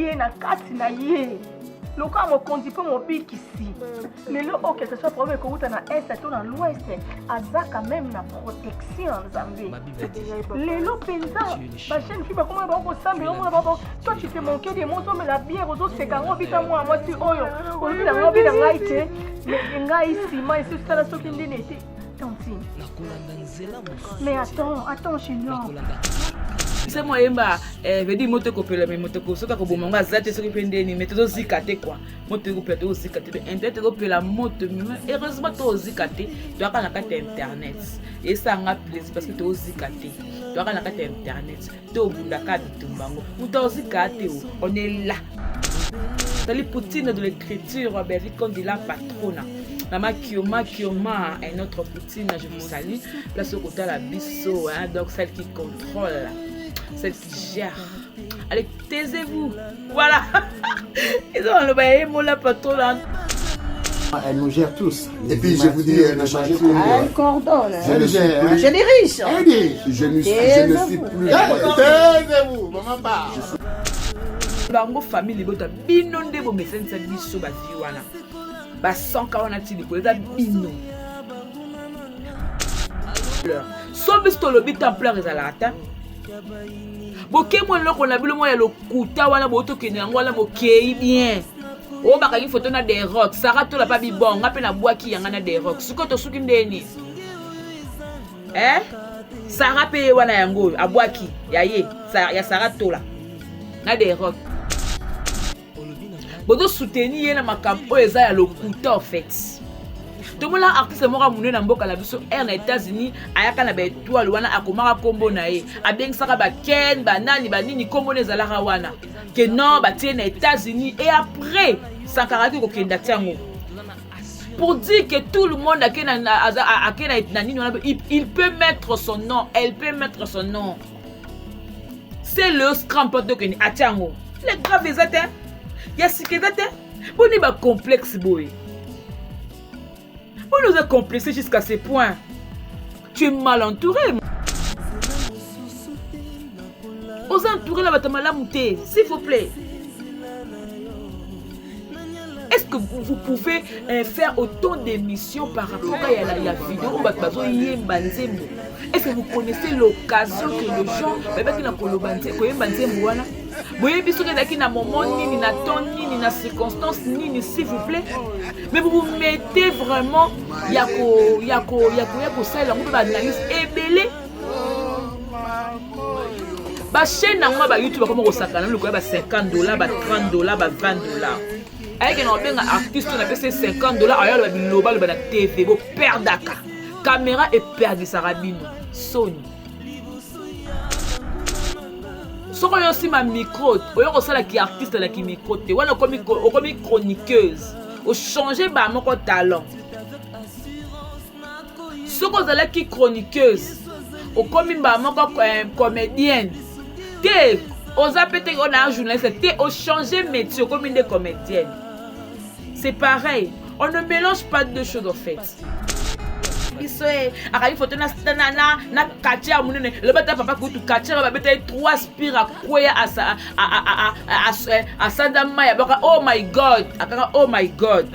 ye na kati na ye. Loka mokonzi pe mobikisi. Lelo o que ce soit problème que uta na est to na l'ouest, aza quand même na protection Nzambe. Lelo penza, ba jeune fille ba comment ba ko sambe o ba toi tu te manquais des mots mais la bière ozo se kango bita moi ti oyo. O bita ngo bita ngai te. Ngai sima et c'est ça soki ndene te. Tantine. Mais attends chez nous. C'est moi yemba veut dire moto kopela mais moto ko soka ko bomanga zate soki pendeni mais to zikate quoi moto ko pela to zikate internet ko pela moto mais heureusement to zikate to aka na kata internet et ça nga plaisir parce que to zikate to aka na kata internet to bunda ka bitumbango moto zikate on est là dans les poutines de l'écriture ben vite comme dit la patrona Maman Kioma, un autre poutine, je vous salue. Place au côté de la bisso, hein, donc celle qui contrôle, celle qui gère. Allez, taisez-vous. Voilà. Ils ont le bail, mon la patronne. Elle nous gère tous. Et puis je vous dis, elle a changé pour moi. Elle coordonne. Je ne suis plus. Je dirige. Je ne suis plus. Taisez-vous, maman parle. Bango famille libota binonde bo mesensa biso ba viwana. Ba 140 liko eza bino. So bisto lobi templaire ezalata. Boke mo loko na bilo mo ya lokuta wana boto kene yango wana bokei bien. O bakangi photo na des rocks, Sarah to la pa bibon, ngape na bwaki yanga na des rocks. Suko to suki ndeni. Sarah pe wana yango abwaki yaye, ya Sarah to la. Na des rocks. Bodo soutenir na makampo eza ya lokuta en fait. Tout le monde artiste moko mouné na mboka la biso na États-Unis ayaka na ba étoile wana akomaka kombo na ye abengisaka ba ken banani banini kombo nezalaka wana que non ba tie na États-Unis et après sankaraki ko kenda tiango pour dire que tout le monde il peut mettre son nom, elle peut mettre son nom. C'est le scrampote que ni atiango les graves ezate ya sikizate boni ba complexe boy. On nous a complexé jusqu'à ce point. Tu es mal entouré. Aux entourés là, s'il vous plaît. Est-ce que vous pouvez faire autant d'émissions par rapport à la vidéo? Est-ce que vous connaissez l'occasion que les gens s'il vous plaît? Mais vous vous mettez vraiment ba chaîne na moi ba YouTube comme au sakana le quoi ba $50 ba $30 ba $20 avec un benga artiste on a payé $50 ailleurs ba biloba le ba na TV bo perdaka caméra et perdu sarabino Sony soko yo si ma micro oyo ko sala ki artiste la ki micro te wana comme chroniqueuse au changer ba moko talent soko zala ki chroniqueuse au comme ba moko comédienne te oza pété on a un journaliste te au changer métier comme une comédienne c'est pareil on ne mélange pas deux choses en fait isoe akali photo na katia munene le bata papa kutu katia ba beta 3 spira kweya asanda maya baka oh my god akanga oh my god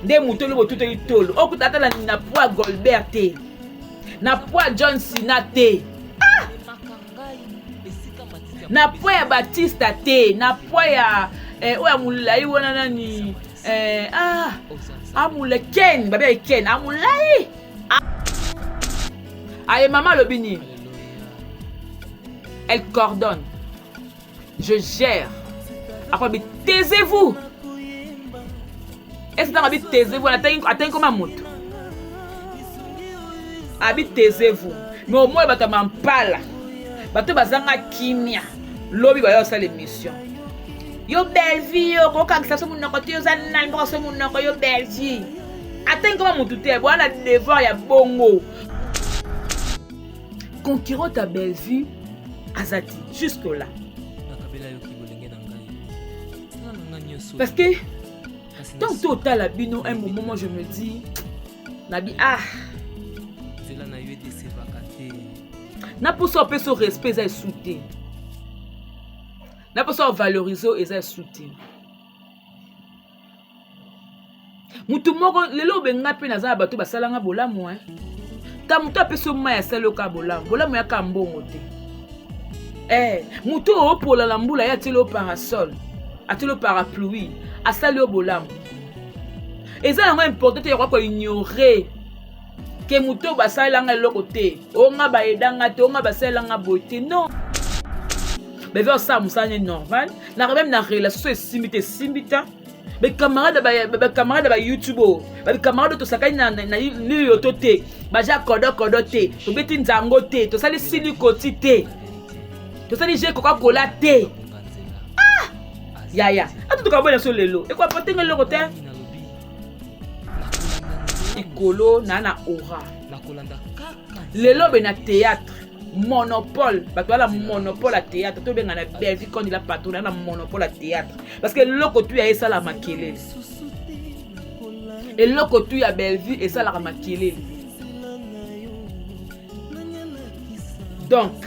nde muto le botuto itolo okutata na poa Goldberg te na poa John Cena te na poa ya Batista te na poa ya oya mulai wona nani amule Ken babe Ken amulai Allez, maman Lobini. Elle coordonne. Je gère. Après, taisez-vous. Est-ce que vous avez taisez-vous? Attendez comme un moto. Habite taisez-vous. Mais au moins, vous m'en parle. Vous avez kimia. Lobby va faire l'émission. Yo belle vie, yo koka ça mon côté, yo zanal ko so mon côté, yo belle vie. Attends comment mon tout est. Voilà devoir ya bongo. Conquérant ta belle vue, Azati, jusque-là. Parce que, tant que tu as la bino, un moment, je me dis, Nabi, n'a pas ça, ce respect, ça est souté. n'a pas ça valoriser et ça soutien. Mutu moko lelo benga pe naza bato basalanga bolamu hein. Ta mutu apeso ma ya salo ka bolamu. Bolamu ya ka mbongo te. Mutu opola la mbula ya telo parasol. Atelo parapluie. Asali o bolamu. Eza yango important ya kwa ignorer que mutu basalanga eloko te. Onga ba edanga te, onga basalanga bote. Non. Mais vers ça musane normal. Na même na relation simbita. Mes camarades ba YouTube, mes camarades to sakai na ni yotote, baja kodo te, to beti nzango te, to sali silikoti te. To sali je Coca-Cola te. Ah! Ya. Atu to ka bona so lelo. E kwa potenga loko te. Ikolo na aura. Lelo be na théâtre. Monopole, parce que la monopole à théâtre, tout bien na Belgique quand il a patron na monopole à théâtre, parce que loko tu a ça la makele, et loko tu a Belgique et ça la makele. Donc,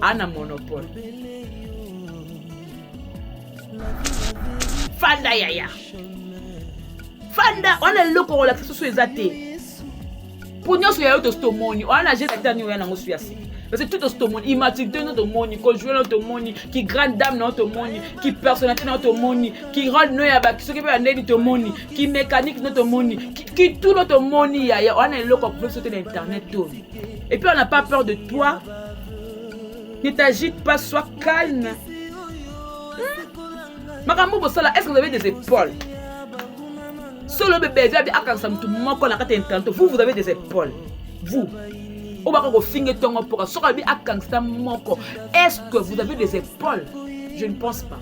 ana monopole. Fanda yaya. Fanda, on a loko on la fait sur les athées. Pour nous, c'est auto money. On a juste été nous en Russie. Parce que tout auto money, immaturité notre money, conjoint notre money, qui grande dame notre money, qui personnalité notre money, qui rend nous à bas, qui s'occupe de notre money, qui mécanique notre money, qui tout notre money. On a le qu'on peut sauter l'internet tout. Et puis on n'a pas peur de toi. Ne t'agite pas, sois calme. Makambo Bossala, est-ce que vous avez des épaules? Solo bébé, vous avez des épaules. Vous. Est-ce que vous avez des épaules? Je ne pense pas.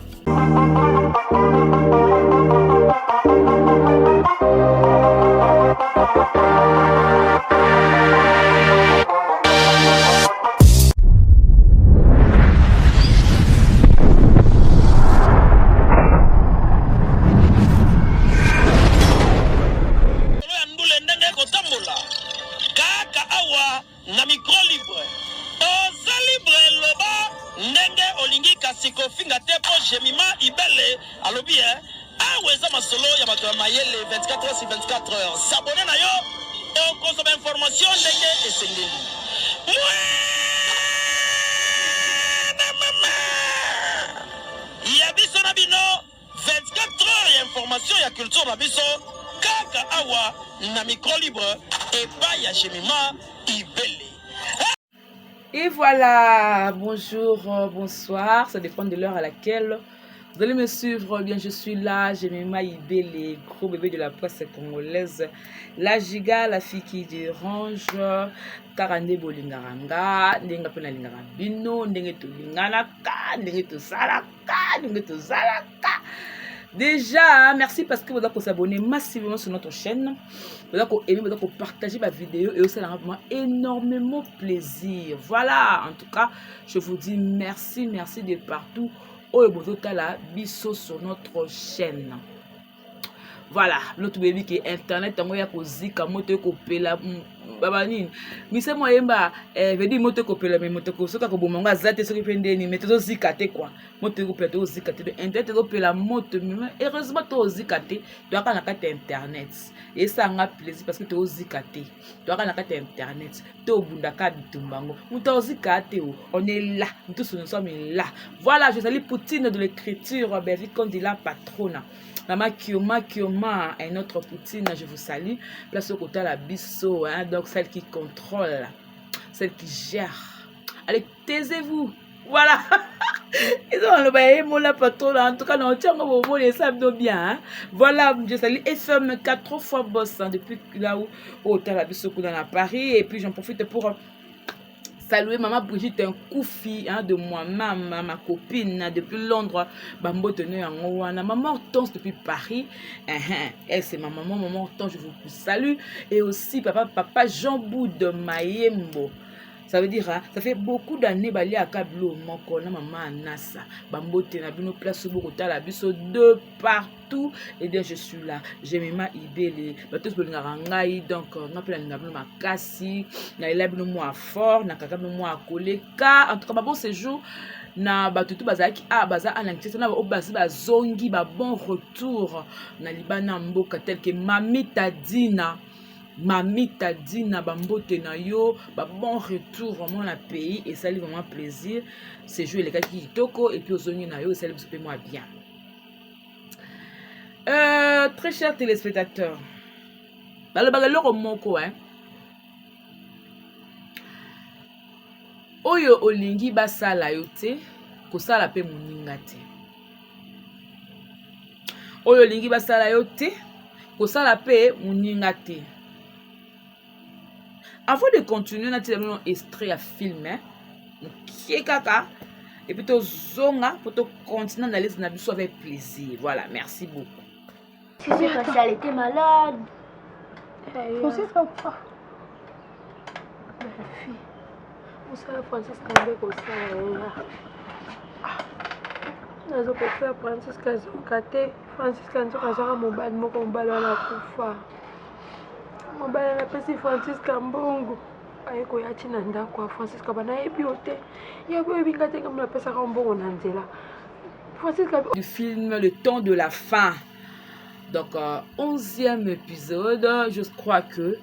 S'abonner na yo et consommer information et sengeli. Ya biso na bino 24 heures ya information ya culture na biso kaka awa na micro libre et pas ya Jemima Ibele. Et voilà, bonjour, bonsoir, ça dépend de l'heure à laquelle vous allez me suivre. Bien, je suis là, Jemima Ibele, les gros bébés de la presse congolaise, la giga, la fille qui dérange, Karande Bolingaranga, Ndenga Pena Lingarabino, Ndenge to Linganaka, Ndenge to Salaka, Ndenge to Salaka. Déjà, merci parce que vous avez s'abonner massivement sur notre chaîne. Vous avez aimé, vous avez partagé ma vidéo et aussi ça m'a énormément plaisir. Voilà, en tout cas, je vous dis merci, merci de partout. Oh, la biso sur notre chaîne. Voilà, l'autre bébé qui est internet, tango ya kozika moto kopela babani. Mise mo yemba vedi moto kopela mais moto ko soka ko bomonga zate soki pendeni mais to zika te quoi. Moto ko pela to zika te internet ko pela moto mais heureusement to zika te to aka na kata internet. Et ça nga plaisir parce que to zika te. To aka na kata internet. To bundaka bitumbango. Moto zika te on est là, tous nous sommes là. Voilà, je salue Poutine de l'écriture, Belgique on dit la patronne. Maman Kioma est notre Poutine, je vous salue. Place au côté la bisso, hein, donc celle qui contrôle, celle qui gère. Allez, taisez-vous. Voilà. Ils ont le la patronne. En tout cas, on tient au les sables bien. Hein. Voilà, je salue FM 4 fois boss hein, depuis là où au la bisso dans la Paris. Et puis j'en profite pour saluer maman Brigitte, un koufi hein, de moi-même, ma copine depuis Londres, Bambo tenu en Ouana, maman Hortense depuis Paris, elle c'est ma maman Hortense, je vous salue, et aussi papa Jean Boud de Mayembo, Ça veut dire, ça fait beaucoup d'années bali à Kablo, mon na maman Nassa, bambote na bino place beaucoup la biso de partout. Et bien je suis là, j'aime ma ibele, batos bolingarangai donc na pela na bino makasi, na ila bino moi fort, na kaka bino moi koleka. En tout cas bon séjour na batutu bazaki baza anankiesa na obasi bazongi ba bon retour na libana mboka tel que Mamita Dina bambote na yo ba bon retour vraiment na pays et ça lui vraiment plaisir c'est jouer les gars qui toko et puis ozongi na yo ça lui fait moi bien. Très chers téléspectateurs, le bagaloro moko oyo olingi basala yo te kosala pe moninga te. Oyo olingi basala yo te kosala pe moninga te. Avant de continuer, on a tiré un extrait à filmer. Et puis, zonga pour continuer dans les nabisos avec plaisir. Voilà, merci beaucoup. Si c'est parce qu'elle était malade. Francis, comme ça. Ma fille. Vous savez, Francis, quand même, comme ça. Nazo pesa Francis Kazokate. Francis Kazokate, mon bal, mon combat dans la koufa. Mobile na pesi Francis Kambongo ayeko yati na ndako Francis Kabana ebiote yabo ebinga tenga mna pesa Kambongo na nzela Francis Kabongo du film Le Temps de la Fin. Donc 11e épisode, je crois que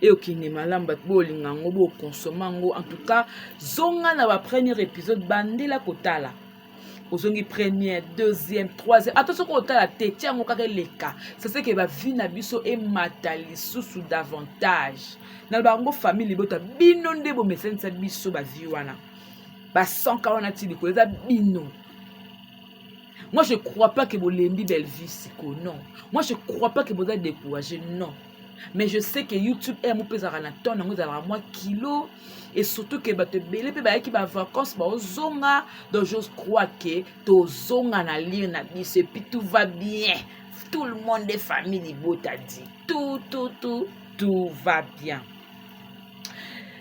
et okine malamba bolinga ngo consomango en tout cas zonga na ba premier épisode bandela kotala. Ozongi première, deuxième, troisième. Attention qu'on t'a la tête, tiens, on a les cas. C'est ce que va vivre na biso et matali sous davantage. Dans la famille, les bottes binonde bo mesen sa biso ba viwana. Ba 140 ko za bino. Moi je crois pas que bolembi belle vie siko non. Moi je crois pas que vous êtes découragé non. Mais je sais que YouTube est mon pesara na ton nango za moi kilo. Et surtout que bah te belé pe ba qui ba vacances ba ozonga donc je crois que to zonga na lire na bis et puis tout va bien, tout le monde est famille beau t'a dit tout va bien.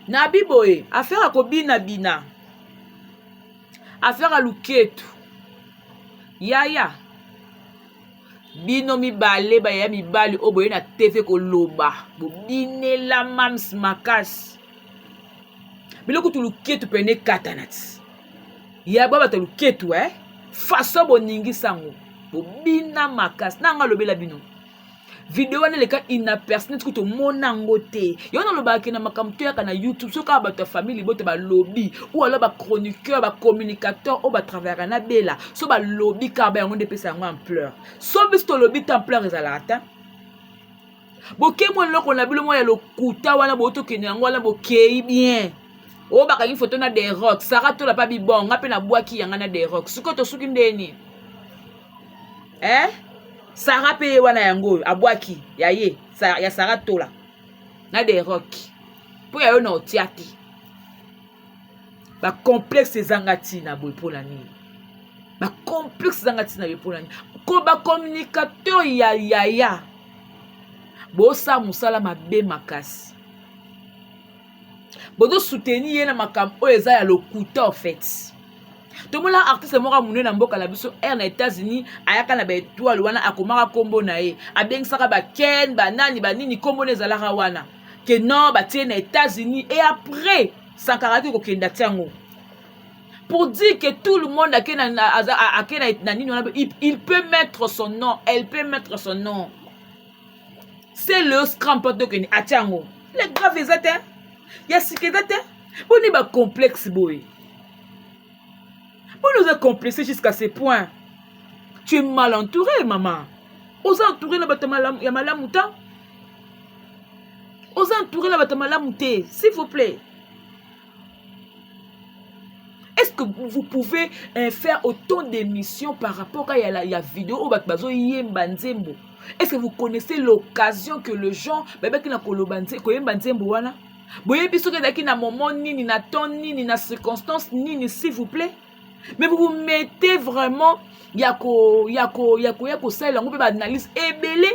Na biboye affaire a kobina bina affaire a luketu yaya bino mibale ba ya mibali oboye na TV ko loba bo binela mams makasi biloko tuluketu pene katanati ya baba tuluketu faso boningi sango bobina makasi nanga lobela bino video wana leka inaperçu neti kuto monango te yo na lobaki na makamto yaka na YouTube soka bato ya famille bote ba lobby ou alors ba chroniqueur ba communicateur ou ba travailler na bela so ba lobby ka ba yango ndepesa yango ampleur so bisto lobby ampleur ezala ata boke mo loko na bilo mo ya lokuta wana boto kene yango wana bokei bien o bakangi photo na des rocks Sarah to la pa bibon ngape na bwaki yanga na des rocks suko to suki ndeni Sarah pe wana yango abwaki ya ye ya Sarah to la na des rocks po ya yo na otiati ba complexe zangati na boy po la ni ba complexe zangati na boy po la ni ko ba communicateur ya bo sa musala mabe makasi bodo soutenir yena makambo eza ya lokuta en fait. Tout le monde artiste moko mouné na mboka la biso na États-Unis ayaka na ba étoile wana akomaka kombo na ye abengisaka ba ken ba nani ba nini kombo nezalaka wana que non ba tie na États-Unis et après sankaraki ko kenda tiango pour dire que tout le monde il peut mettre son nom, elle peut mettre son nom. C'est le scrampote de Kenya atiango les graves étaient ya sikidate boni ba complexe boy. Vous nous êtes complexé jusqu'à ce point. Tu es mal entouré, maman. Aux entourés, la bâtiment ya malamuta. Aux entourés, la bâtiment malamuté, s'il vous plaît. Est-ce que vous pouvez faire autant d'émissions par rapport à la vidéo au Bakbazo Yemba Nzembo? Est-ce que vous connaissez l'occasion que le gens, bébé qui n'a kolobanze, koyemba Nzembo wana? Boye biso ke daki na moment ni na temps ni na circonstance ni s'il vous plaît. Mais vous vous mettez vraiment yako ça là on peut analyse ebele.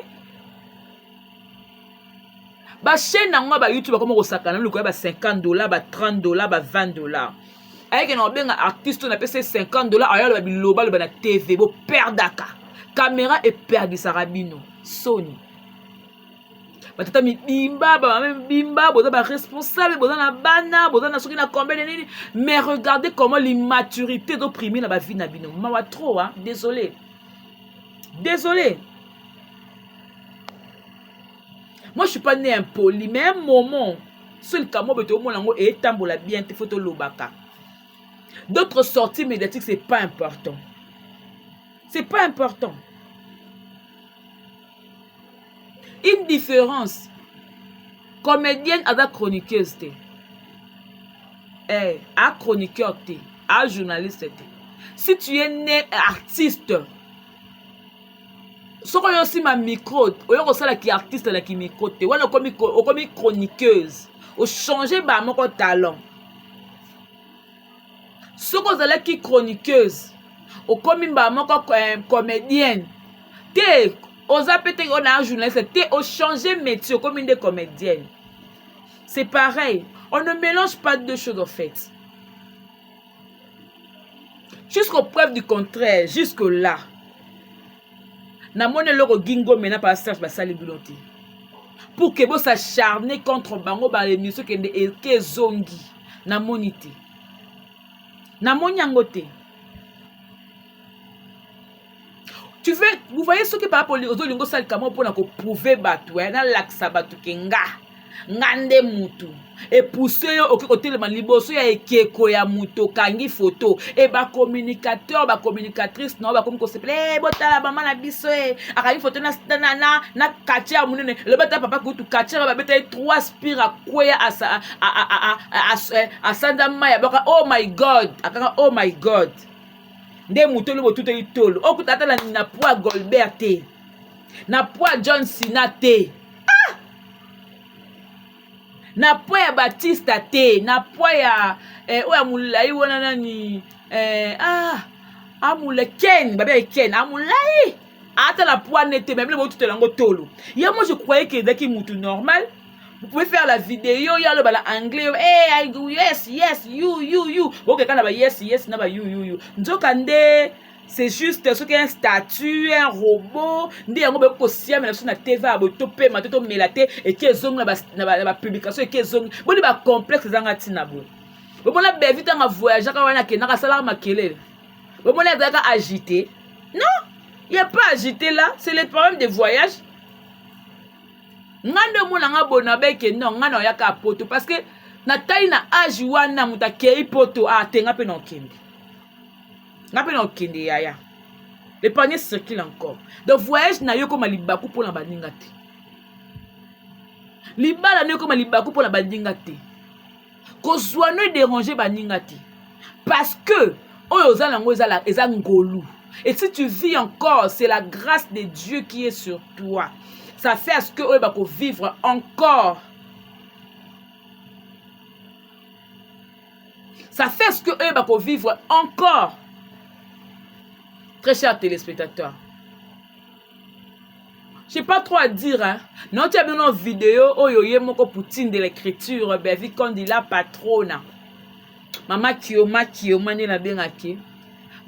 Ba chaîne na ba YouTube comme ko sakana le ko ba $50, ba $30, ba $20. Avec un artiste on appelle ça $50 ailleurs ba biloba le ba na TV bo perdaka. Caméra et perdu sarabino. Sony. Batata mi bimba ba même bimba boza ba responsable boza na bana boza na soki na combien de nini mais regardez comment l'immaturité d'opprimer na ba vie na bino. Mawa trop hein, désolé. Désolé. Moi je suis pas né impoli mais un moment seul kamo beto mo nango et tambola bien te photo lobaka. D'autres sorties médiatiques c'est pas important. C'est pas important. Une différence. Comédienne à la chroniqueuse. À chroniqueur. À journaliste. Si tu es né artiste, ce qu'on a aussi ma micro, on a aussi la artiste la qui micro, on a comme chroniqueuse. On changer bah mon talent. Ce qu'on a la qui chroniqueuse, on comme mon comédienne. T'es osa peut-être on a un journaliste, t'es au changer métier comme une des comédiennes. C'est pareil. On ne mélange pas deux choses en fait. Jusqu'aux preuves du contraire, jusque là. Na mone loro gingo mena par Serge Basali Biloti. Pour que vous s'acharnez contre bango ba l'émission que zongi na monité. Na monyangote. Tu veux, vous voyez ce que par rapport aux lingo sal kamo pour prouver batu, na laksa batu kenga. Ngande mutu et pousser au côté de ma liboso ya ekeko ya muto kangi photo et ba communicateur ba communicatrice non ba comme ko s'appelle botala ba na biso akani photo na katia munene le bata papa kutu katia ba beta 3 spira kwea a sandama ya baka oh my god akanga oh my god nde muto le botuto itolo okutata na poa Goldberg te na poa John Cena te na poa ya Batista te na poa ya oya mulai wona nani amule Ken babe Ken amulai ata la poa nete même le botuto lango tolo ya moi je croyais que dès qu'il mutu normal vous pouvez faire la vidéo ya le bala anglais hey I go yes you OK kana ba yes na ba you nzokande. C'est juste ce qui est un statut, un robot. Ndi yango be ko siam na na TV a boto pe matoto melate et qui zong na ba publication et qui zong. Boni ba complexe zanga tina bo. Bo mona be vite nga voyage ka wana ke na sala makelele. Bo mona zaka agité. Non, il y a pas agité là, c'est le problème de voyage. Ngande mona nga bona be ke non ngana ya ka poto parce que na taille na âge wana muta ke poto a tenga pe no kembi. Le panier circule encore. Donc voyage na yo comme libaku pour la bandingate. Libala na yo comme libaku pour la bandingate. Ko soino déranger bandingate. Parce que oyo zanango eza ngolu. Et si tu vis encore, c'est la grâce de Dieu qui est sur toi. Ça fait à ce que oyo bako vivre encore. Ça fait à ce que oyo bako vivre encore. Très chers téléspectateurs, je n'ai pas trop à dire. Hein. Non, tu as vu une vidéo où il y a un Poutine de l'écriture, ben, vu qu'on dit la patronne. Maman Kioma, n'est la bien acquis.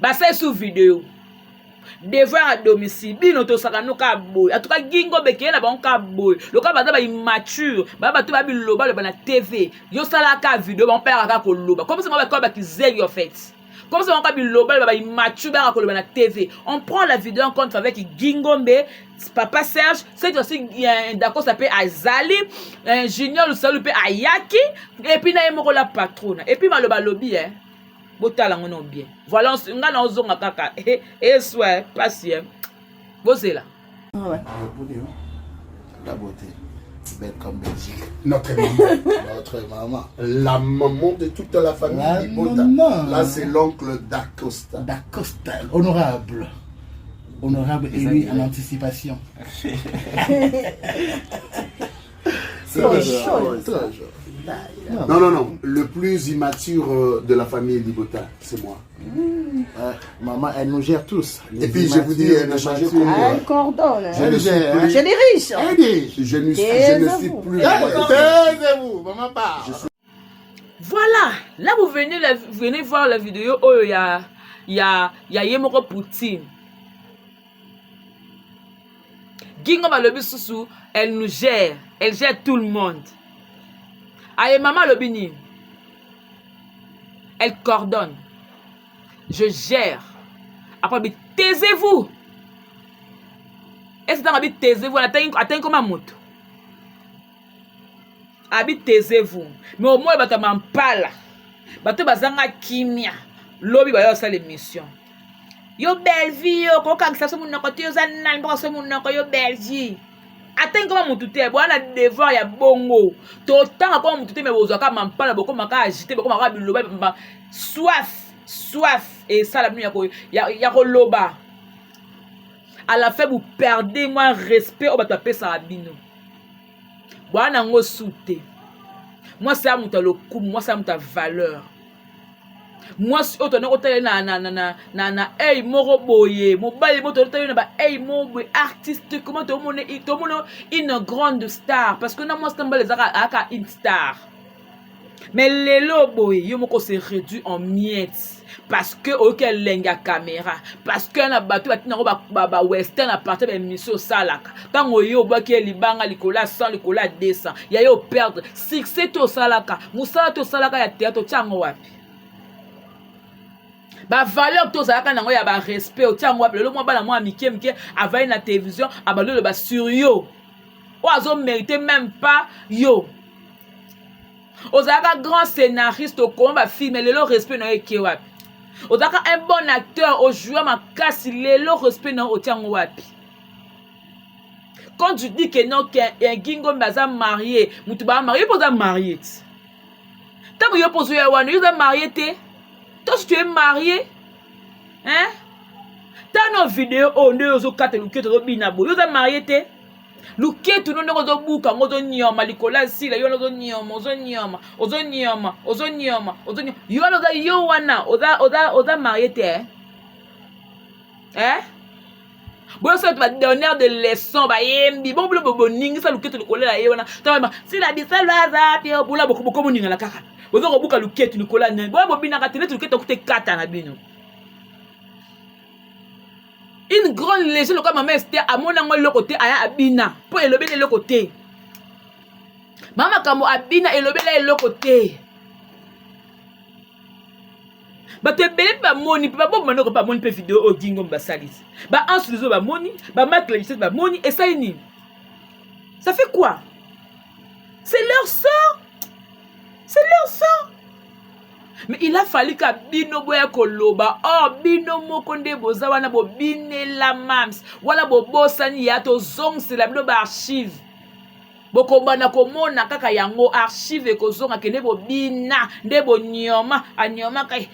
Bah, c'est sous vidéo. Devoir à domicile, bino to sakano ka boy. En tout cas, gingo beke na ba ka boy. Le ka ba immature, ba tu ba bi loba le ba na TV. Yo sala ka vidéo, ba on perd ka ko loba. Comme ça on va ka ba ki zèle yo fait. Comme ça, on a la TV. On prend la vidéo en compte avec Gingombe, Papa Serge, c'est aussi d'accord, ça s'appelle Azali, Junior, le salut, Ayaki, et puis on a la patronne. Et puis, on a le lobby, hein. Bien. Voilà, on a un kaka. Et soit, patient. Vous c'est là. Ouais. La beauté. Belle comme Belgique. Notre maman. Notre maman. La maman de toute la famille. La Libota. maman. Là, c'est l'oncle d'Acosta. D'Acosta. Honorable. Honorable élu en anticipation. C'est chaud. Non. Le plus immature de la famille Libota, c'est moi. Maman, elle nous gère tous. Et puis je vous dis, elle ne change pas. Elle coordonne. Elle gère. Je dirige. Elle dirige. Je ne suis plus. Taisez-vous, maman part. Voilà, là vous venez voir la vidéo où il y a Yemoko Poutine. Gingo Malobi Soussou, elle nous gère, elle gère tout le monde. Aye maman Lobini, elle coordonne. Je gère. Après, taisez-vous. Est-ce que vous avez taisez-vous? Attendez comme un moto. Taisez-vous. Mais au moins, vous m'en parle. Vous avez kimia. Lobby va faire l'émission. Yo belle vie, yo koka ça mon côté yo zanal pour ça mon côté yo belle vie. Attends comment mon touté, voilà devoir ya bongo. Tout temps comme mon touté mais vous aka m'en parle beaucoup maka agiter beaucoup maka biloba soif et ça la nuit ya ko loba. À la fin vous perdez moi respect au bataper ça abino. Bwana ngo souté. Moi c'est à mon le coup, moi c'est à mon valeur. Moi si auto na hey moro boye mobile moto na ba hey mobo artiste comment tout le monde une grande star parce que na moi c'est les aka une star mais lelo boye yo moko se réduit en miettes parce que auquel lenga caméra parce que na bato batina ba western à partir de mission salaka tango yo ba ki libanga likola 100 likola 200 ya yo perdre succès to salaka musala to salaka ya théâtre tiango wapi ba valeur to zalaka nango ya ba respect o tiango wapi le mo bana mo amike avai na télévision abalo le ba sur yo o azo mériter même pas yo ozalaka grand scénariste o comment ba filmer le respect na eke wapi ozalaka un bon acteur o jouer makasi le respect na o tiango wapi. Quand tu dis que non qu'un gingo baza marié mutu ba marié pour ça marié tant que yo pour yo wana yo marié te. Toi, si tu es marié, hein? T'as nos vidéos, on est aux quatre louquettes de binabo. Vous êtes marié, t'es? Louquettes, nous n'avons pas de bouc, on a nioma, Nicolas, si, là, on a nioma, on marié, t'es? Hein? Bon, ça va donner de leçons, bah, bon, bon, ning, ça, louquette, le collet, là, yona. Si la dit ça, là, ça, puis, on a beaucoup, beaucoup, la caca. Vous avez beaucoup de quête, Nicolas. Vous avez une grande légende comme ma mère Esther à mon angle le côté à Abina pour élever le côté. Maman Kamo Abina élever le côté. Bah tu belé pas moni pas bon maintenant pas moni vidéo au Gingo Basalis. Bah en sous ba moni, bah Marc Légiste ba moni et ça ni. Ça fait quoi? C'est leur sort. C'est leur sang. Mais il a fallu que bino boya koloba oh bino mokonde boza wana bo bine la mams wala bo bosani ya to zong c'est la bino ba archive boko na komona kaka yango archive ko zonga kene bo bina nde bo nyoma anyoma kai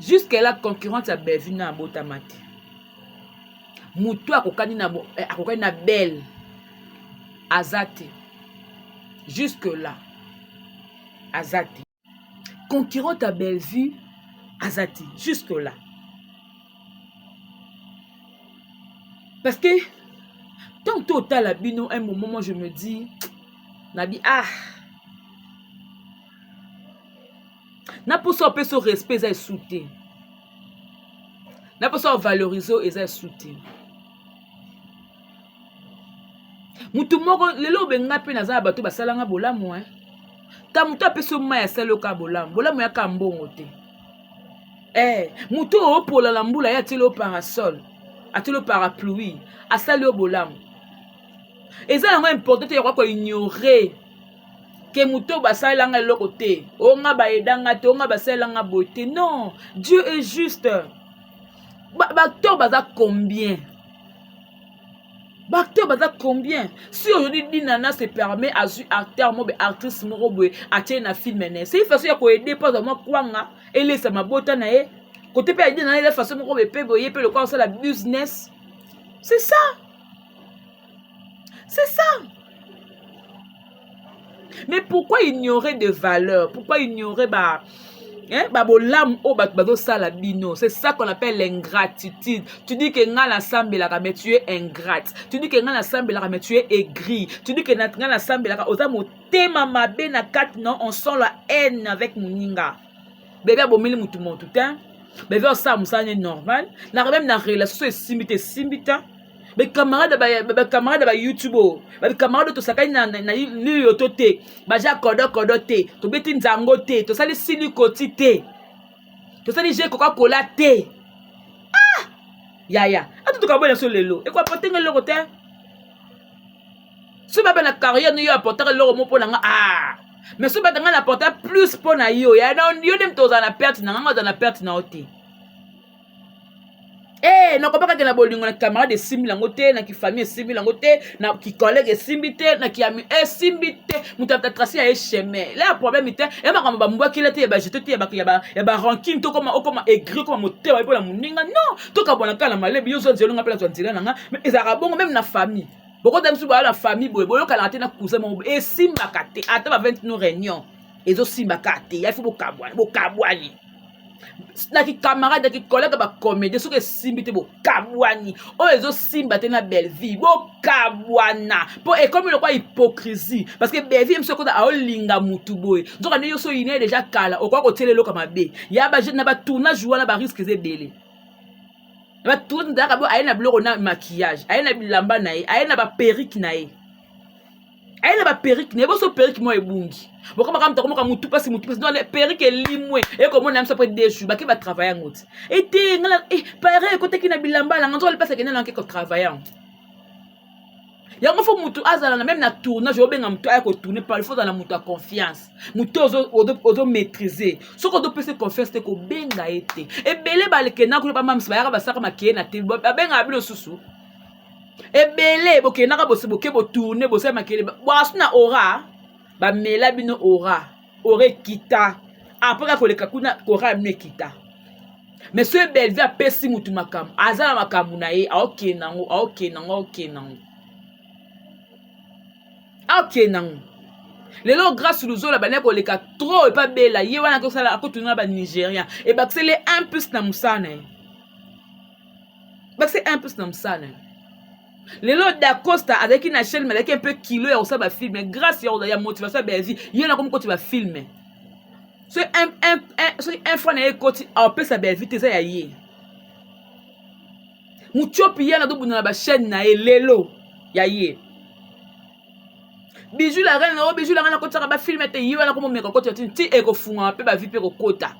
jusqu'à la concurrence a bevina botamate mutu akokani na belle azate jusque là azate concurrent à Bellevue azate jusque là parce que tant que tu as la bino un moment je me dis nabi n'a pas ça peut se respect et soutien n'a pas ça valoriser et soutien. Mutu moko lelo benga pe na za bato basalanga bolamu ta mutu apeso ma ya saloka bolamu ya kambongo te mutu opola la mbula ya telo parasol atelo parapluie asali o bolamu eza yango important ya ko ignorer que mutu basalanga eloko te onga baedanga te onga basalanga bote non Dieu est juste acteur baza combien Bacteur baza combien? Si aujourd'hui Dinana se permet à acteur mobe actrice morobe à tirer na film né. C'est une façon ya ko aider pas moi kwanga et laisser ma bota na e. Côté pe aider na la façon morobe pe boyer pe le quoi ça la business. C'est ça. C'est ça. Mais pourquoi ignorer des valeurs? Pourquoi ignorer c'est ça qu'on appelle l'ingratitude. Tu dis que nga la sambelaka, mais tu es ingrate. Tu dis que nga la sambelaka, mais tu es aigri. Tu dis que nga la sambelaka, oza motema mabe na kat non, on sent la haine avec moninga. Bébé abomeli mutu mon tout hein. Bébé osa musane normal. Na même na relation et simbita. Mais camarade ba YouTube, ba camarade to sakai na yoto te, ba ja kodo te, to beti nzango te, to sali sili koti te. To sali je Coca-Cola te. Ah! Ya. Atu to ka bona so lelo. E ko apporter ngelo te. So ba na carrière no yo apporter lelo mo pona nga ah. Mais so ba nga na apporter plus pona yo. Ya na yo dem to za na perte na nga za na perte na ote. Eh, non, pas que la bolingo na camarade simbi langote, na ki famille simbi langote, na ki collègue simbité, na ki ami simbité, muta ta tracé à chemin. Là problème était, et ma kamba mwa ki lete ba jeté ya ba ranking to comme aigri comme moté ba pour la muninga. Non, to ka bona kala malebi yo zo nzelo nga pela twanzila nga, mais ezara bongo même na famille. Beaucoup d'amis ba la famille boyo kala ate na cousin mo e simba kate, ata ba 20 no réunion. Ezo simba kate, ya faut bo kabwani. Na ki camarade na ki collègue ba comédie so ke simbité bo kabwani o ezo simba te na belle vie bo kabwana po et comme le quoi hypocrisie parce que belle vie mso ko da olinga mutu boy nzoka ne yo so ine déjà kala o kwa ko telelo kama be ya ba jeune na ba tournage wana ba risque zebele na ba tourne da ka bo ayena bloko na maquillage ayena bilamba na ye ayena ba perruque na ye ayena ba perruque ne bo so perruque mo ebungi boko makamta komoka mutu pasi non les perruque limwe et comme on aime ça pour des jours ba ki ba travailler ngoti et te ngala pareil côté ki na bilamba la nzo le passe ke na ko travailler yango fo mutu azala na même na tournage obenga mutu ay ko tourner par il faut dans la mutu à confiance mutu ozo maîtriser so ko do pese confiance te ko benga ete e belé baleke na ko ba mamsa ba ya ba saka makie na te ba benga bino susu e belé boke na ka boke bo tourner bo sa makie ba suna aura ba mela bino aura kita après ko le kakuna ko ra me kita mais ce belle vie a pesi mutu makam azala makamu na ye ok nango lelo grâce luzo la bana ko le ka trop et pas bella ye wana ko sala ko tuna ba Nigérien et ba c'est les impulse na musana ba c'est impulse na musana lelo d'Acosta avec une chaîne mais avec un peu kilo ya ça ba filmer grâce ya motivation belle ye na comme ko tu va filmer c'est un fois na ekoti a pe sa belle vie te ça ya ye muchopi ya na do buna ba chaîne na lelo ya ye bijou la reine na kota ba filmer te ye na comme meka kota ti e ko funga pe ba vie pe ko kota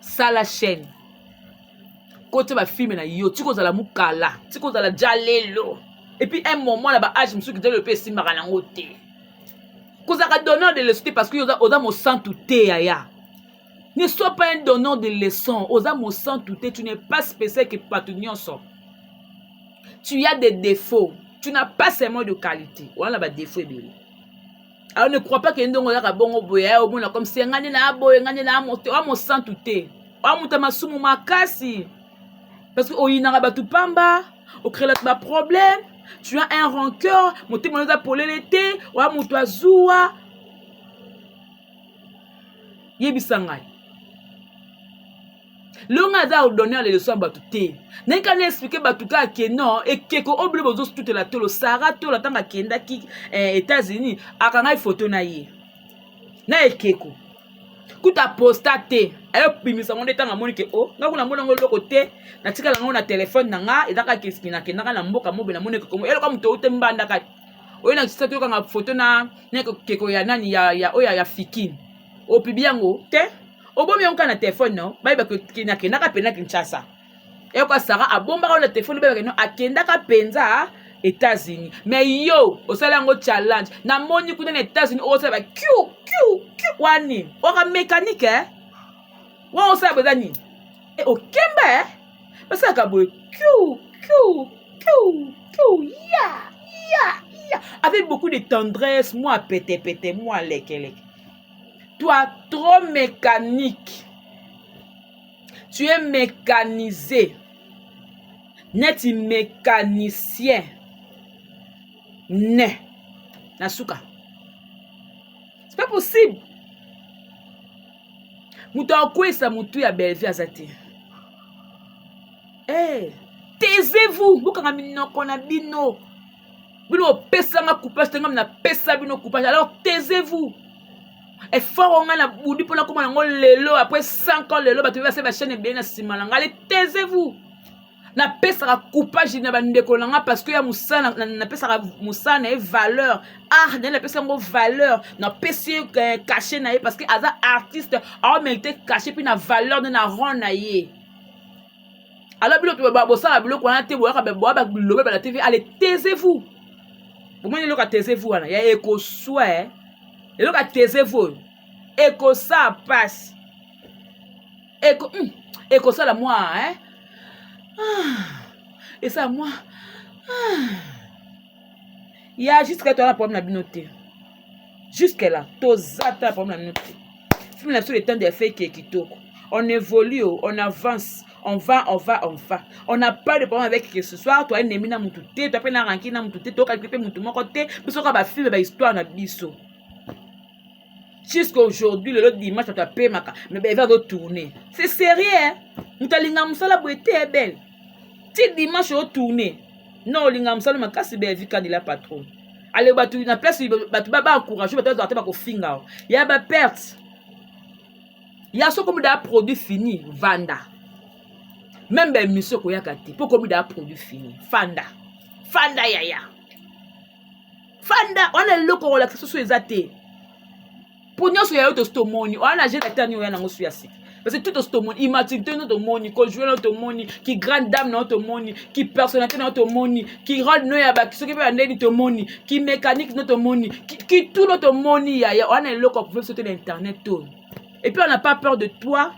ça la chaîne côté ba film na yo tiko za la mukala tiko za la jalelo et puis un moment là ba âge monsieur qui le pesi marana ngote ko za ka donneur de leçon parce que oza mo sang tout ya ne sois pas un donneur de leçons oza mo sang tout tu n'es pas spécial que patunionso tu as des défauts tu n'as pas seulement de qualité wala ba défaut ebele alors ne crois pas que ndongo ya ka bongo boya au monde comme si ngani na boye ngani na moto wa mo sang tout wa muta masumu makasi. Parce que oyinara batu pamba, au créer la problème, tu as un rancœur, mon témoin a polé l'été, ou à mon toazoua. Yebisangai. L'onga a donné les leçons à batouté. N'est qu'à expliquer batouka que non, et que oblige aux autres toute la tolo, Sarah, tout le temps à Kenda qui États-Unis, à Kangai photo naïe. Na ekeko. Kuta postaté ayo pimisa ngo ndeta ngamoni ke o ngakuna mona ngo lokote na tika la ngo na téléphone nanga ezaka kiskina ke nanga na mboka mobe na mone ko elo ka muto ute mbanda kati oyo na tsisa to kanga photo na neko keko ya nani ya oya ya fiki o pibiango te obomi onka na téléphone no ba ko kina ke naka pena Kinshasa eko Sara abomba ko na téléphone ba no akenda ka penza États-Unis mais yo osala ngo challenge na moni kuna na États-Unis osala q wani oka mécanique wa osala bezani e okemba basa ka boy ya avec beaucoup de tendresse moi pété moi leke toi trop mécanique tu es mécanisé net mécanicien ne na suka. C'est pas possible. Mutu akwesa mutu ya Bellevue azati. Eh, taisez-vous. Bokanga minoko na bino. Bino pesanga coupage tenga na pesa bino coupage. Alors taisez-vous. Et fort on a boudi pour la commande lelo après 5 ans lelo ba tu vas se ba chaîne bien na simala. Allez taisez-vous. Na pesa coupage na bandeko langa parce que ya musana na pesa musana et valeur. Ah, na pesa ngo valeur. Na pesa caché na parce que aza artiste a mérité caché puis na valeur na ron na ye. Alors bilo tu ba bosala bilo ko na te boya ba boya ba lobe ba la TV. Allez taisez-vous. Pour moi le ka taisez-vous ana ya eko soit. Et donc, taisez-vous. Et que ça passe. Et que ça, la moi, hein. Et ça, moi. Il y a jusqu'à toi la problème de binoté. Jusqu'à là. Tozata la problème de binoté. Film là sur le temps des faits qui est kitoko. On évolue, on avance. On va. On n'a pas de problème avec qui que ce soit. Toi, un ennemi na mutute. Toi, un ranki na mutute. Toi, calculer mutu mon côté. Puis, ça va film, va histoire na biso. Jusqu'à aujourd'hui, le dimanche, tu as payé ma carte. Mais il va retourner. C'est sérieux, hein? Nous t'as l'ingam la beauté est belle. Si dimanche, retourner. Non, l'ingam sala ma casse belle vie quand il a patron. Allez, tu na place, tu vas encourager, tu vas te finga. Il y a ba perte. Il y a ce comme des produits finis, vanda. Même ben monsieur ko yakati, pour comme des produits finis, fanda. Fanda yaya. Fanda, on est le ko relaxation sur les athées. Pour nous, il y a eu stomoni. On a j'ai la dernière fois dans le site. Parce que tout stomoni, immaturité notre moni, conjoint notre moni, qui grande dame notre moni, qui personnalité notre moni, qui rend nous ya ba, qui s'occupe de notre moni, qui mécanique notre moni, qui tout notre moni ya. On est là qu'on peut sauter l'internet tout. Et puis on n'a pas peur de toi.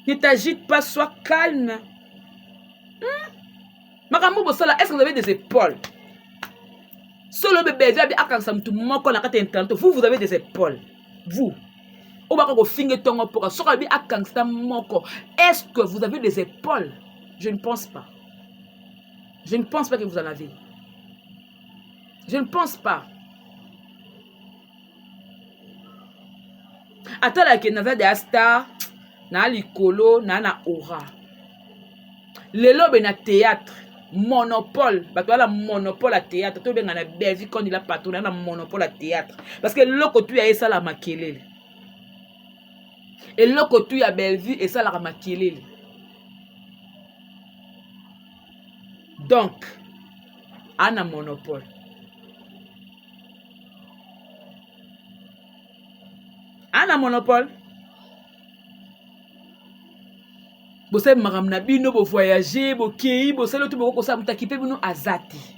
Ne t'agite pas, sois calme. Makambo bosala, est-ce que vous avez des épaules? Solo bébé, vous avez des épaules. Vous. Est-ce que vous avez des épaules? Je ne pense pas. Je ne pense pas que vous en avez. Je ne pense pas. Attends, la kenaza de Asta, na likolo, na aura. Le lobe na théâtre. Monopole, parce que la monopole à théâtre, tu bien en Belgique quand il a patron, on a monopole à théâtre. Parce que l'autre tu as ça la maquillée. Et l'autre tu as Bellevue et ça la maquillée. Donc, on a monopole. On a monopole. Vous savez, madame Nabino, vous voyagez, vous kei, vous savez, tout le monde vous t'équipez, vous azati.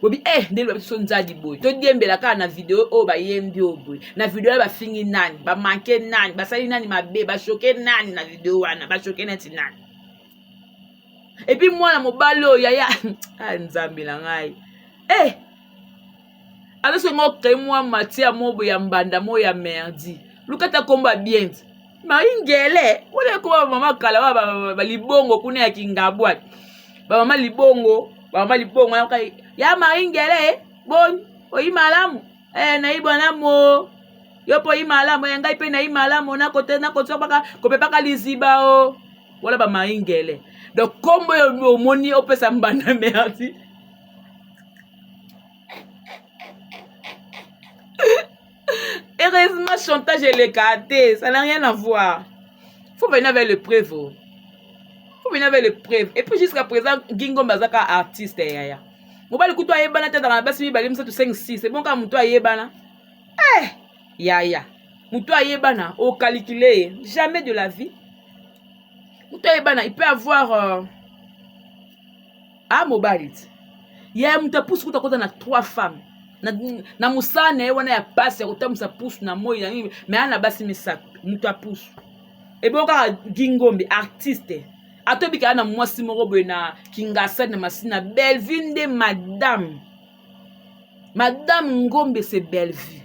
Vous dites, ne le son zadi boy. Tu dis, la carte na vidéo, oh, ba yembio boy. Na vidéo, ba fingi nani, ba manquer nani, ba sali nani ma bé, ba choquer nani na vidéo, wana, ba choquer nani nani. Et puis moi, la mobalo, yaya, ah, nzambi la ngai. Alors, ce mot, moi, Matia, mobo ya mbanda, mo ya merdi. Lukata komba bien. Maringele, wale kwa mama kala ba libongo kuna ya kingabwa. Ba mama libongo ya maringele bon oyi malamu na ibwana mo yopo yi malamu ngai pe na yi malamu na kote baka kope baka liziba o wala ba maringele. Donc kombo yo moni opesa mbanda merci. Heureusement, chantage et l'écarté, ça n'a rien à voir. Faut venir avec le preuve. Faut venir avec le preuve. Et puis jusqu'à présent, Gingo Mazaka artiste. Mobile le couteau à Yébana, t'es dans la basse, il va 5-6. C'est bon quand Moutou à Yébana. Moutou à Yébana, au calculé, jamais de la vie. Moutou à Yébana, il peut avoir. Mobile. Il y a un moutou pousse couteau à 3 femmes. Na musane wana ya passe ya kotamusa pousse na moyi mais ana basi misato mutu pousse et bon ka Gingombe artiste atobika na mwasi moko boye na Kingasa na Masina Bellevue de madame Ngombe c'est Bellevue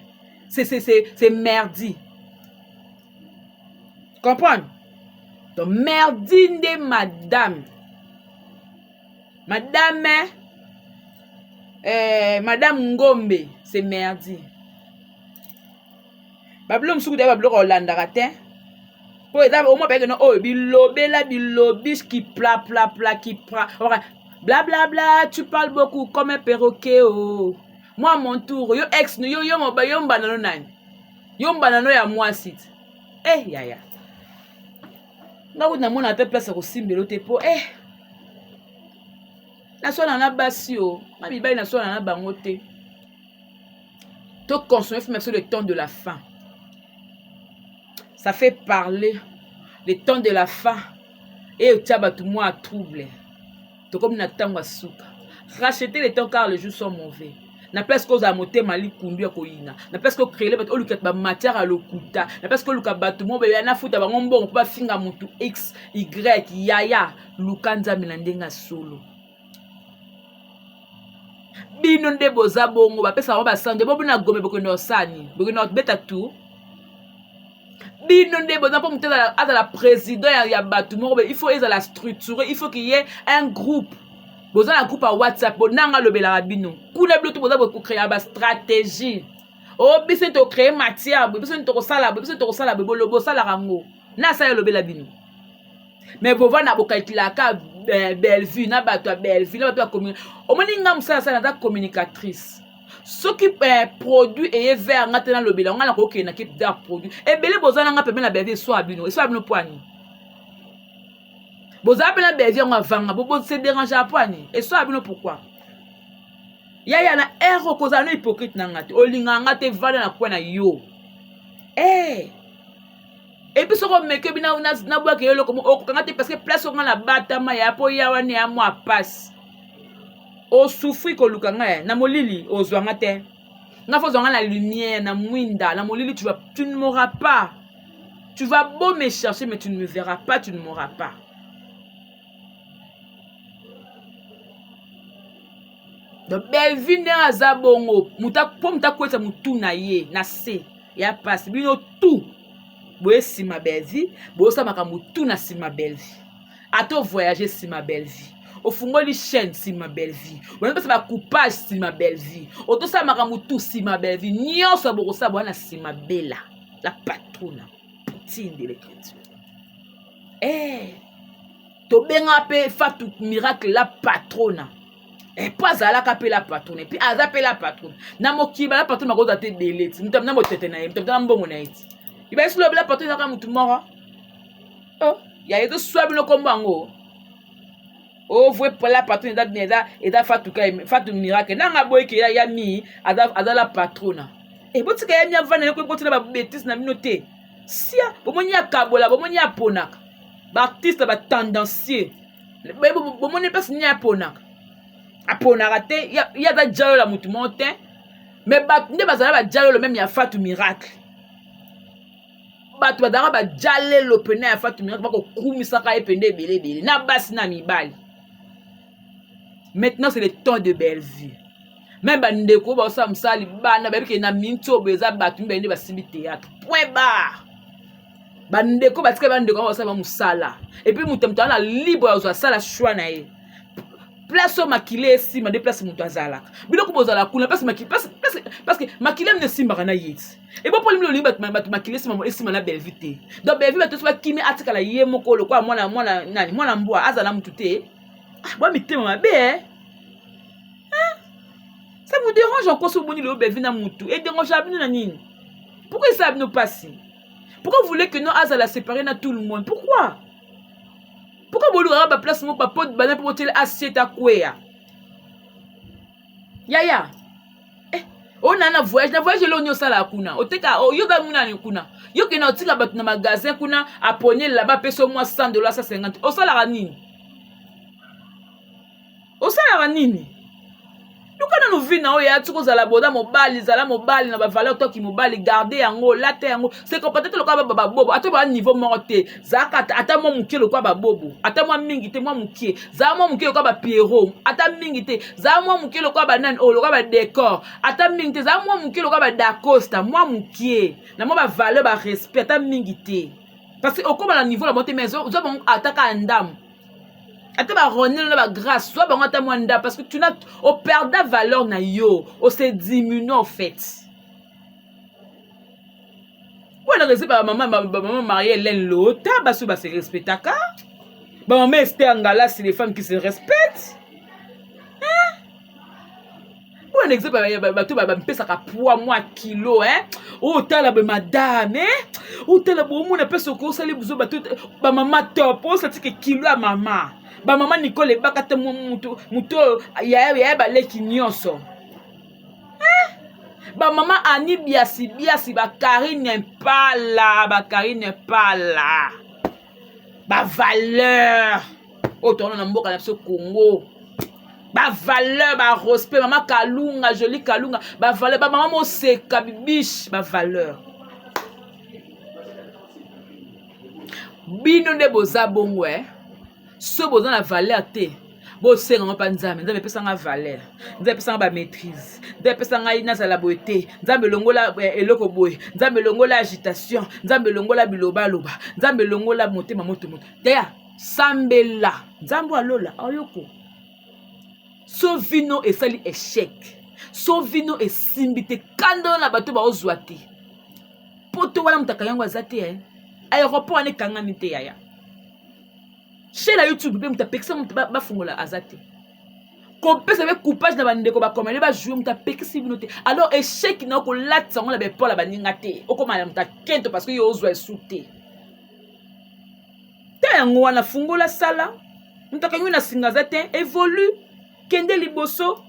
c'est merdi comprendre donc merdi de madame Madame Ngombe, c'est merdi. Bablom soukou de bablo Hollande raté. Pour exemple, au moins parce que non, oh, bilobis qui pla qui pra. Bla bla bla, tu parles beaucoup comme un perroquet oh. Moi à mon tour, yo ex yo banano nan. Yo banano ya moi site. Yaya. Na où na mona te place ko simbelo te po na so na basi o. Ma bibali na so na bango te. To consommer même sur le temps de la faim. Ça fait parler le temps de la faim et au taba tout moi trouble. To comme na tangwa souka. Racheter le temps car les jours sont mauvais. Na place que za moté mali kundu ko yina. Na place que créer le bato lukat ba matière à lokuta. Na place que luka bato mo be na futa ba ngombo pa finga mutu x y yaya lukanza milandenga solo. Bino nde boza bongo ba pesa ba sande bo na gome boko no sani. Boko no beta tout. Bino nde boza pour monter à la président ya bato mo il faut la structurer, il faut qu'il y ait un groupe. Boza un groupe à WhatsApp, bonanga lobela bino. Kuna bino tout boza pour créer ba stratégie. Oh biso to créer matière, biso to sala bolo sala rango. Na sa lobela bino. Mais bova na bokalkila ka Bellevue na bato Bellevue, na bato communicatrice. Au moins ngam ça na communicatrice. Ce qui produit et vers ngata lobela ngala ko ke na ki da produit. E belé boza nga pembe na Bellevue so abino, so abino poani. Vous avez la belle on va vendre, vous se déranger à poignet. Et ça, pourquoi? Yaya na héros kozano hypocrite nangate. Olinga ngate vale na kwa na yo. Et puis ce qu'on met que bina na bois que yo comme okangate parce que place on na batama ya po ya wani ya moi passe. O souffrir ko lukanga na molili ozwanga te. Na fo zonga la lumière na mwinda na molili tu ne mourras pas. Tu vas beau me chercher mais tu ne me verras pas, tu ne mourras pas. Donc Bellevue na zabongo muta kweta mutu na ye na se ya passe bino tout boye sima Bellevue boye sa makamutu na sima Bellevue ato voyager sima Bellevue au fungoli chaîne sima Bellevue on pas ba coupage sima Bellevue auto sa makamutu sima Bellevue nyonso boko sa bwana sima Bella la patronne Poutine de l'écriture to benga pe Fatou Miracle la patronne. Et pas à la capelle la patronne. Et puis à la la patronne. Na mokiba la patronne m'a côté délite. Nous t'avons tête na, nous t'avons bon monaït. Il va se lever la patronne dans mutu mort. Oh, il y a des soirs no kombango. Oh, vous pour la patronne et da Fatou Miracle. Na nga boy ki ya mi ada la patronne. Et bon tika ya mi vana ko continuer ba bêtise na minoté. Sia, bo monia kabola, bo monia ponaka. Ba artiste ba tendancieux. Bo monia pas nia ponaka. Apona raté ya da jalo la mutu monte mais ba nde bazala ba jalo le même ya Fatou Miracle batu badara ba jale lo pena ya Fatou Miracle bako kumisa ka epende belé na basi na mibali. Maintenant c'est le temps de Bellevue. Même ba ndeko ba sa msali bana ba biki na minto beza batu mbende ba simbi théâtre point barre. Ba ndeko ba tika ba ndeko ba sa ba musala et puis mutamta na libre ya sala choix na ye. Place au makile si ma déplace mon azala biloko bozala kuna parce que makile ne simba na yit et bon pour lui le makile si ma na Bellevue te donc Bellevue ba to so kimi atika la ye moko lo kwa mwana mbwa azala mutu te ba mitema mabe ça vous dérange encore ce boni le Bellevue na mutu et dérange abino na nini pourquoi ça ne passe pourquoi vous voulez que nous azala séparer na tout le monde pourquoi vous voulez avoir place mon papa de banane pour hôtel assiette à quoi Yaya on a un voyage l'oignon sala kuna oteka yoga muna ni kuna yo ke na otika batu na magasin kuna aponye là-bas peso moi $100 $150 o sala nini Lukana nous vit na oya tuko za la boda mobali na ba valeur to ki mobali garder yango late yango c'est que peut-être le kwa ba bobo ata ba niveau monté zakata ata mo mukie le kwa ba bobo ata mo mingi te mo mukie za mo mukie le kwa ba Pierrot ata mingi te za mo mukie le kwa ba nan o le kwa ba décor ata mingi te za mo mukie le kwa ba Dacosta mo mukie na mo ba valeur ba respect ata mingi te parce que au comme à niveau la montée maison zo bon ataka ndam ata ba ronel na ba grâce soit bango ata mwanda parce que tu n'as au perdre valeur na yo au se diminue en fait. Voilà que c'est ba maman mariée Hélène Lota ba se respectaka. Ba maman Esther Ngala c'est les femmes qui se respectent. Un exemple, tu vas me payer poids moi kilo, hein? Oh, t'as la madame, hein? Oh, t'as la bonne, on appelle ce qu'on s'allait vous battre. Ba maman top, oh, ça dit que kilo à maman. Ba maman Nicole, ba kata muto, ya ba le kinyoso. Hein? Ba maman Annie biasi, ba Karine n'est pas là, Ba valeur. Oh, t'en as un mot à Congo. Ba valeur, ba respect, maman Kalunga, jolie Kalunga, ba valeur, ba maman Moseka, bibiche, ba valeur. Bino de boza bongwe, so boza na valeur te, bo senga pa nzambe, nzambe pesa nga valeur, nzambe pesa nga ba maîtrise, nzambe pesa nga ina za la beauté, nzambe longola eloko boy, nzambe longola agitation, nzambe longola biloba loba, nzambe longola motema moto. Teya, sambela, nzambo alola, oyoko. Sovino et sali échec. Sovino et simbite. Kando na bato ba ozwati. Poto wala mutaka yango azate hein. Aéroport ane kanga mite yaya. Chez la YouTube be mutapekisa ba fungola azate. Compese avec coupage na bandeko ba komele ba jouer mutapekisi binote. Alors échec na ko lat sango la be pola ba ningate. Okoma mutakento parce que yo ozwa esute. Te yango wana fungola sala. Mutaka yango na singa azate évolue. Kende liboso.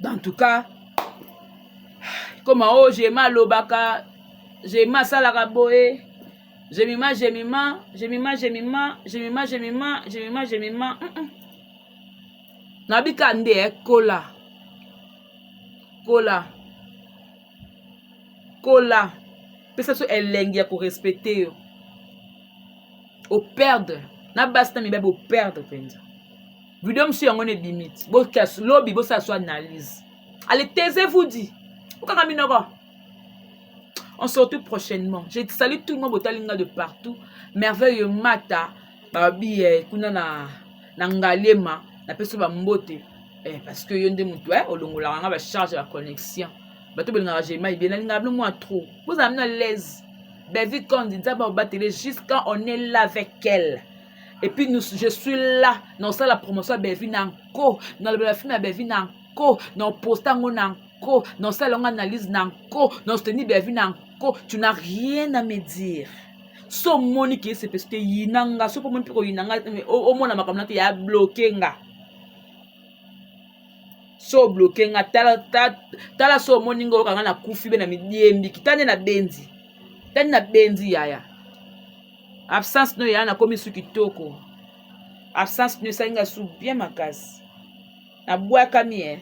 En tout cas, comme oh j'ai mal au baka, j'ai mal ça la raboé, j'ai mis ma. Nabika nde kola. Pesa so elengi ko respecter au perdre na basta mi bebe au perdre penza vidéo monsieur yango ne limite bo kas lobby bo ça soit analyse allez taisez-vous dit okanga minoko on se retrouve prochainement. Je salue tout le monde botalinga de partout merveilleux mata babi kuna na ngalema na peso ba mbote parce que yonde mutu olongola nga ba charge la connexion. Bato belanga jema bien linga moi trop. Vous amenez à l'aise. Baby quand dit ça va battre jusqu'à on est là avec elle. Et puis je suis là dans ça la promotion Baby nanko, dans le film Baby nanko, dans postant nanko, dans ça longue analyse nanko, dans tenir Baby nanko, tu n'as rien à me dire. So monique c'est parce que yinanga, so pour mon piko yinanga au moins na makamna ya bloqué nga. So bloqué nga tala so moningo kanga na kufi be na midiembi kitane na benzi yaya absence no yana komi su kitoko absence no sainga su bien makasi na bwaka mie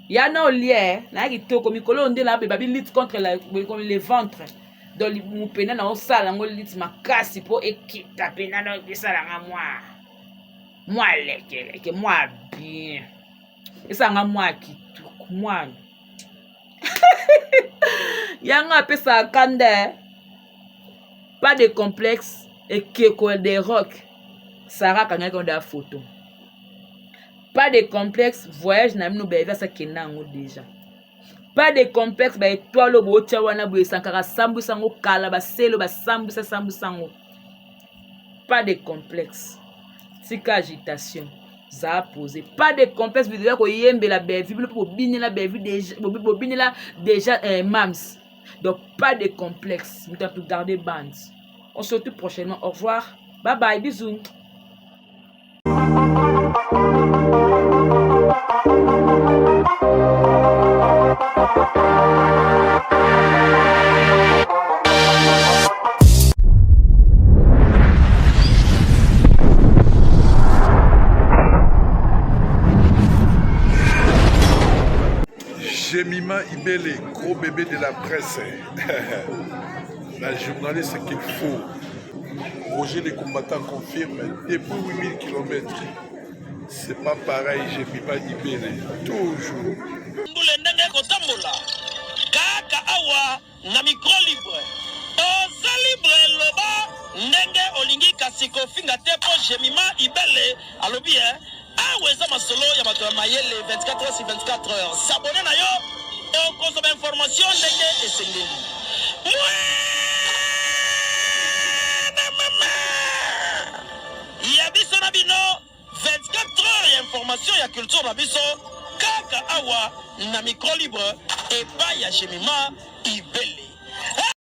yana olie na kitoko mikolo nde na be babi lutte contre le ventre donc mu pena na osala ngo lutte makasi po ekita pena na bisala nga moi leke moi bien. Et ça nga moi kituku moi. Yanga pesa kande. Pas de complexe et que des rocs. Sarah kanga ko da photo. Pas de complexe voyage na mino beva sa kenango déjà. Pas de complexe ba étoile bo tia wana bo sankara sambu sango kala ba selo ba sambu sango. Pas de complexe. Sika agitation. Ça a posé pas de complexe vidéo ko yembe la bevi pour bini la bevi déjà mams donc pas de complexe nous devons garder bande on se retrouve prochainement au revoir bye bye bisous. Jemima Ibele, gros bébé de la presse. La journaliste qu'il faut. Roger les combattants confirme depuis 8000 km. C'est pas pareil, Jemima Ibele. Toujours. ekotambola kaka awa na micro libre oza libre loba ndenge olingi kasi kofinga te po Jemima Ibele alobi awa eza masolo ya bato ya mayele 24 heures sur 24 heures s'abonne na yo okozoma information ndenge esengeli ya biso na bino 24 heures ya information ya culture na biso kaka awa na micro libre epai ya Jemima Ibele.